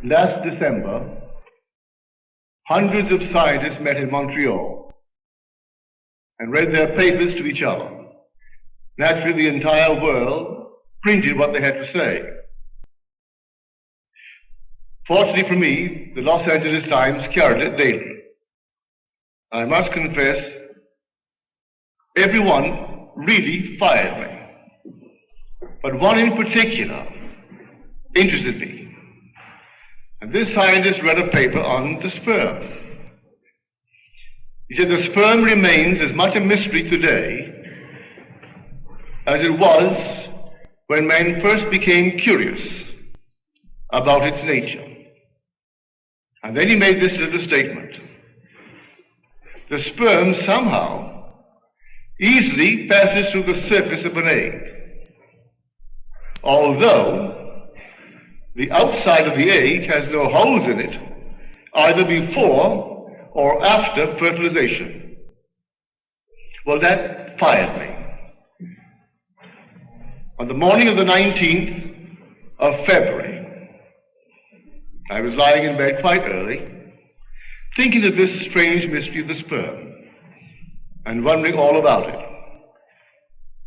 Last December, hundreds of scientists met in Montreal and read their papers to each other. Naturally, the entire world printed what they had to say. Fortunately for me, the Los Angeles Times carried it daily. I must confess, everyone really fired me. But one in particular interested me. And this scientist read a paper on the sperm. He said the sperm remains as much a mystery today as it was when man first became curious about its nature. And then he made this little statement. The sperm somehow easily passes through the surface of an egg, although the outside of the egg has no holes in it, either before or after fertilization. Well, that fired me. On the morning of the 19th of February, I was lying in bed quite early, thinking of this strange mystery of the sperm and wondering all about it.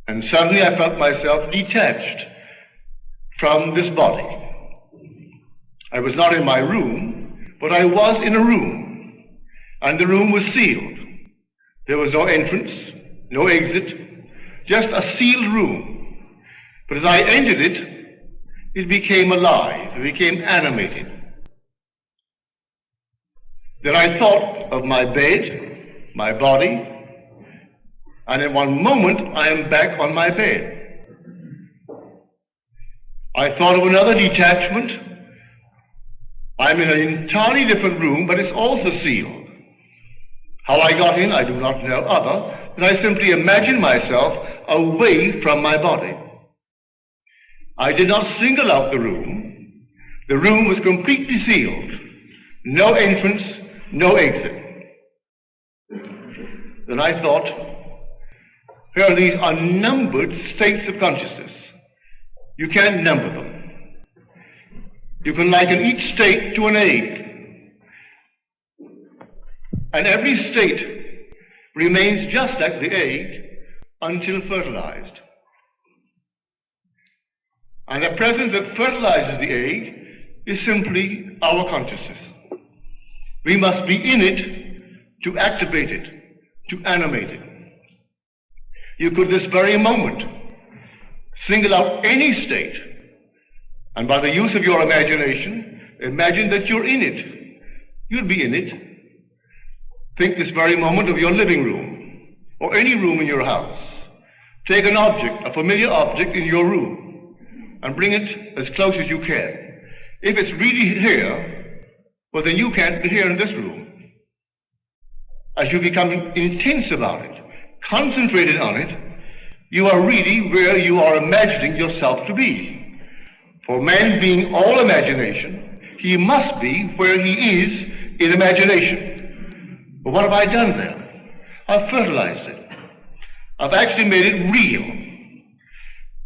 And suddenly I felt myself detached from this body. I was not in my room, but I was in a room, and the room was sealed. There was no entrance, no exit, just a sealed room. But as I entered it, it became alive, it became animated. Then I thought of my bed, my body, and in one moment I am back on my bed. I thought of another detachment. I'm in an entirely different room, but it's also sealed. How I got in, I do not know, other than I simply imagined myself away from my body. I did not single out the room. The room was completely sealed. No entrance, no exit. Then I thought, here are these unnumbered states of consciousness. You can't number them. You can liken each state to an egg. And every state remains just like the egg until fertilized. And the presence that fertilizes the egg is simply our consciousness. We must be in it to activate it, to animate it. You could this very moment single out any state, and by the use of your imagination, imagine that you're in it. You'd be in it. Think this very moment of your living room, or any room in your house. Take an object, a familiar object in your room, and bring it as close as you can. If it's really here, well then you can't be here in this room. As you become intense about it, concentrated on it, you are really where you are imagining yourself to be. For man being all imagination, he must be where he is in imagination. But what have I done there? I've fertilized it. I've actually made it real.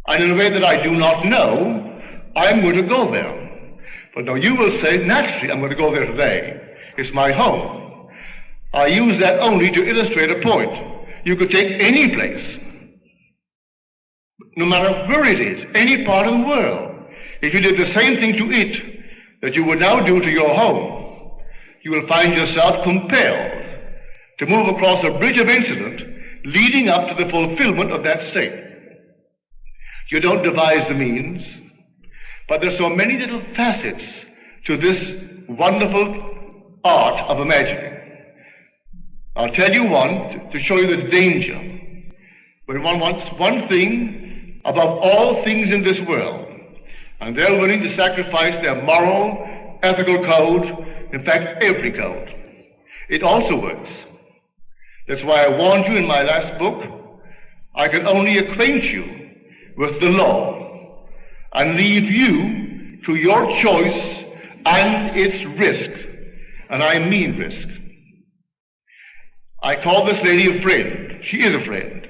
And in a way that I do not know, I'm going to go there. But now you will say, naturally, I'm going to go there today. It's my home. I use that only to illustrate a point. You could take any place, no matter where it is, any part of the world. If you did the same thing to it that you would now do to your home, you will find yourself compelled to move across a bridge of incident leading up to the fulfillment of that state. You don't devise the means, but there's so many little facets to this wonderful art of imagining. I'll tell you one to show you the danger. When one wants one thing above all things in this world, and they're willing to sacrifice their moral, ethical code, in fact, every code. It also works. That's why I warned you in my last book, I can only acquaint you with the law and leave you to your choice and its risk. And I mean risk. I call this lady a friend. She is a friend.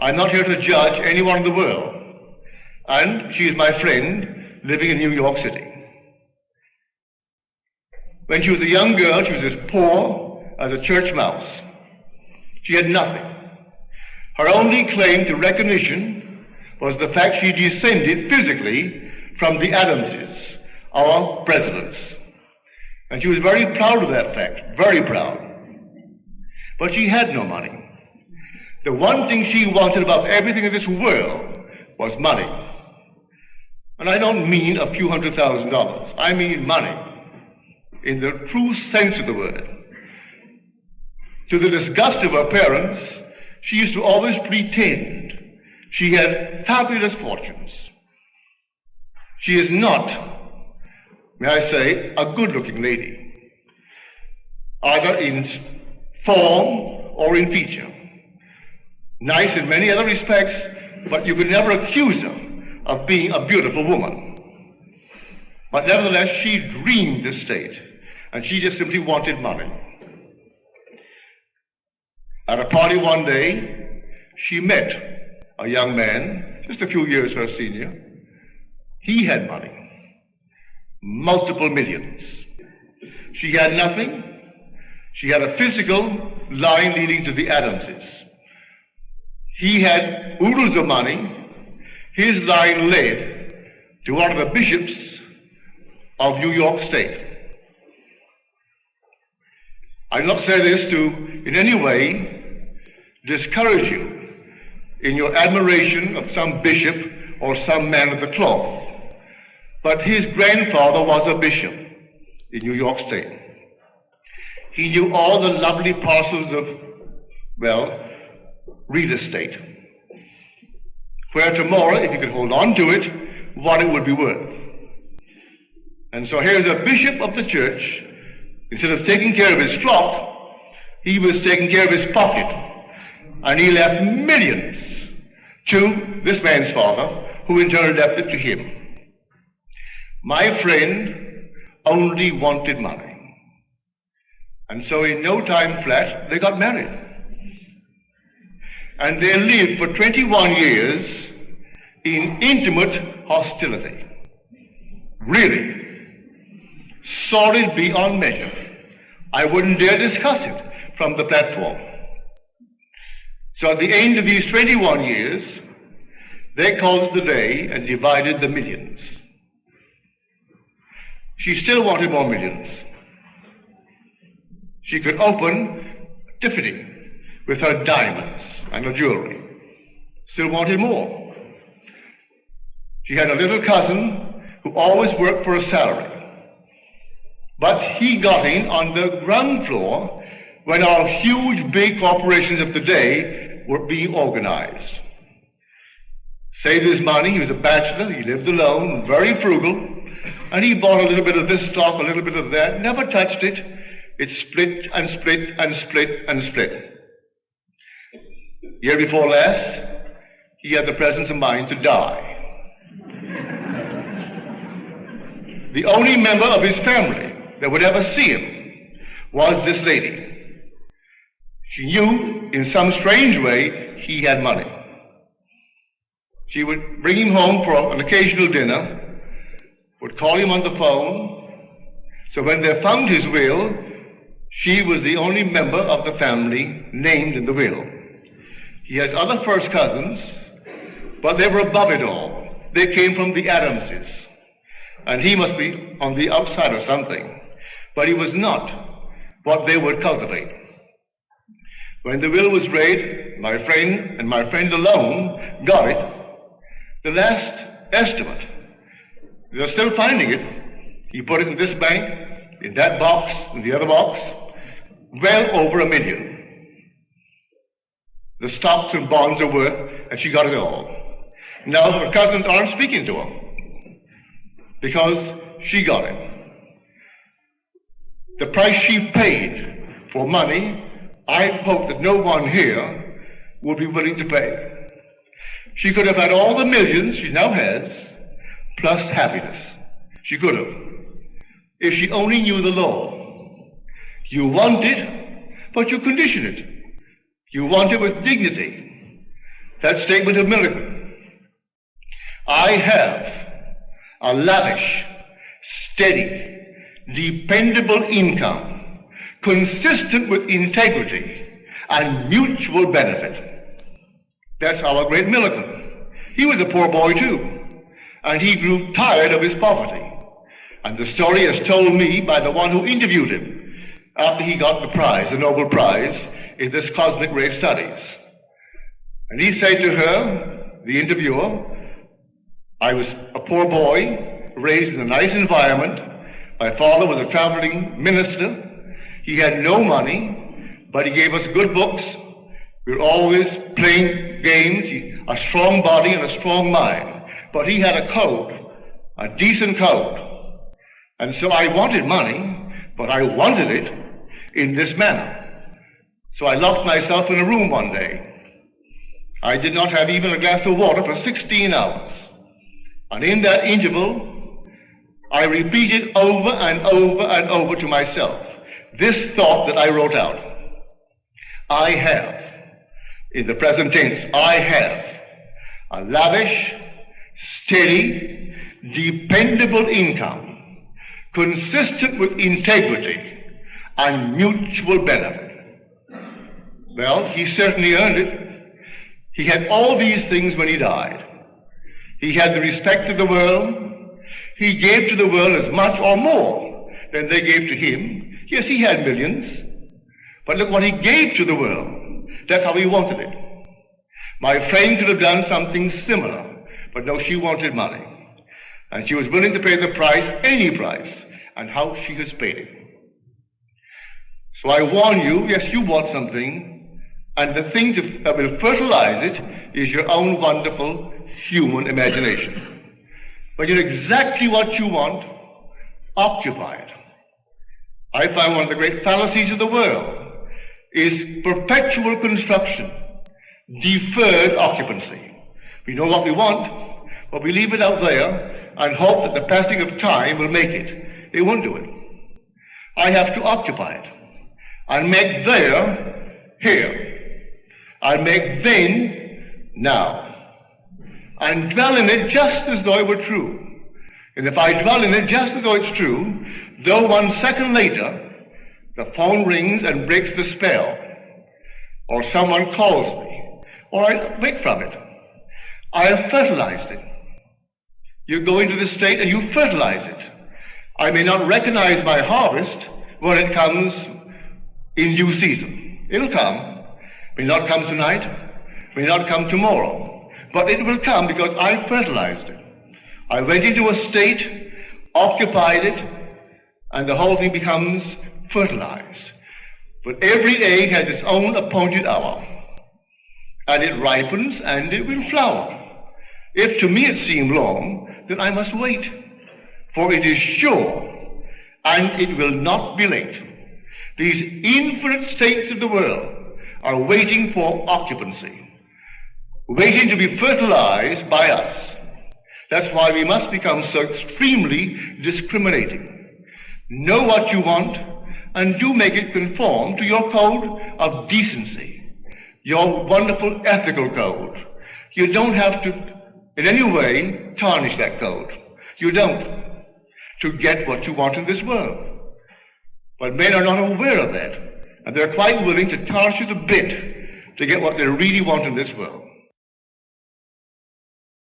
I'm not here to judge anyone in the world. And she is my friend living in New York City. When she was a young girl, she was as poor as a church mouse. She had nothing. Her only claim to recognition was the fact she descended physically from the Adamses, our presidents. And she was very proud of that fact, very proud. But she had no money. The one thing she wanted above everything in this world was money. And I don't mean a few $100,000. I mean money, in the true sense of the word. To the disgust of her parents, she used to always pretend she had fabulous fortunes. She is not, may I say, a good-looking lady, either in form or in feature. Nice in many other respects, but you could never accuse her of being a beautiful woman. But nevertheless, she dreamed this state, and she just simply wanted money. At a party one day, she met a young man, just a few years her senior. He had money, multiple millions. She had nothing. She had a physical line leading to the Adamses. He had oodles of money. His line led to one of the bishops of New York State. I do not say this to in any way discourage you in your admiration of some bishop or some man of the cloth, but his grandfather was a bishop in New York State. He knew all the lovely parcels of, real estate, where tomorrow, if he could hold on to it, what it would be worth. And so here's a bishop of the church. Instead of taking care of his flock, he was taking care of his pocket. And he left millions to this man's father, who in turn left it to him. My friend only wanted money. And so in no time flat, they got married. And they lived for 21 years in intimate hostility. Really. Solid beyond measure. I wouldn't dare discuss it from the platform. So at the end of these 21 years, they called the day and divided the millions. She still wanted more millions. She could open Tiffany with her diamonds and her jewelry. Still wanted more. She had a little cousin who always worked for a salary. But he got in on the ground floor when our huge big corporations of the day were being organized. Saved his money. He was a bachelor. He lived alone, very frugal. And he bought a little bit of this stock, a little bit of that, never touched it. It split and split and split and split. Year before last, he had the presence of mind to die. The only member of his family that would ever see him was this lady. She knew in some strange way he had money. She would bring him home for an occasional dinner, would call him on the phone. So when they found his will, she was the only member of the family named in the will. He has other first cousins, but they were above it all. They came from the Adamses. And he must be on the outside or something. But he was not what they would cultivate. When the will was read, my friend and my friend alone got it. The last estimate, they're still finding it. He put it in this bank, in that box, in the other box, well over $1 million. The stocks and bonds are worth, and she got it all. Now her cousins aren't speaking to her because she got it. The price she paid for money, I hope that no one here will be willing to pay. She could have had all the millions she now has, plus happiness. She could have, if she only knew the law. You want it, but you condition it. You want it with dignity. That statement of Millikan. I have a lavish, steady, dependable income, consistent with integrity and mutual benefit. That's our great Millikan. He was a poor boy too, and he grew tired of his poverty. And the story is told me by the one who interviewed him after he got the prize, the Nobel Prize, in this cosmic ray studies. And he said to her, the interviewer, I was a poor boy, raised in a nice environment. My father was a traveling minister. He had no money, but he gave us good books. We were always playing games, a strong body and a strong mind. But he had a code, a decent code. And so I wanted money, but I wanted it in this manner. So I locked myself in a room one day. I did not have even a glass of water for 16 hours. And in that interval, I repeated over and over and over to myself this thought that I wrote out. I have, in the present tense, I have a lavish, steady, dependable income, consistent with integrity and mutual benefit. Well, he certainly earned it. He had all these things when he died. He had the respect of the world. He gave to the world as much or more than they gave to him. Yes, he had millions. But look what he gave to the world. That's how he wanted it. My friend could have done something similar, but no, she wanted money. And she was willing to pay the price, any price, and how she has paid it. So I warn you, yes, you want something, and the thing that will fertilize it is your own wonderful human imagination. But you know exactly what you want, occupy it. I find one of the great fallacies of the world is perpetual construction, deferred occupancy. We know what we want, but we leave it out there and hope that the passing of time will make it. It won't do it. I have to occupy it and make there here. I'll make then now, and dwell in it just as though it were true. And if I dwell in it just as though it's true, though 1 second later the phone rings and breaks the spell, or someone calls me, or I wake from it, I have fertilized it. You go into the state and you fertilize it. I may not recognize my harvest when it comes in due season. It'll come. May not come tonight, may not come tomorrow, but it will come because I fertilized it. I went into a state, occupied it, and the whole thing becomes fertilized. But every egg has its own appointed hour, and it ripens and it will flower. If to me it seemed long, then I must wait, for it is sure, and it will not be late. These infinite states of the world are waiting for occupancy, waiting to be fertilized by us. That's why we must become so extremely discriminating. Know what you want and do make it conform to your code of decency, your wonderful ethical code. You don't have to in any way tarnish that code. You don't, to get what you want in this world. But men are not aware of that. And they're quite willing to tarnish it a bit to get what they really want in this world.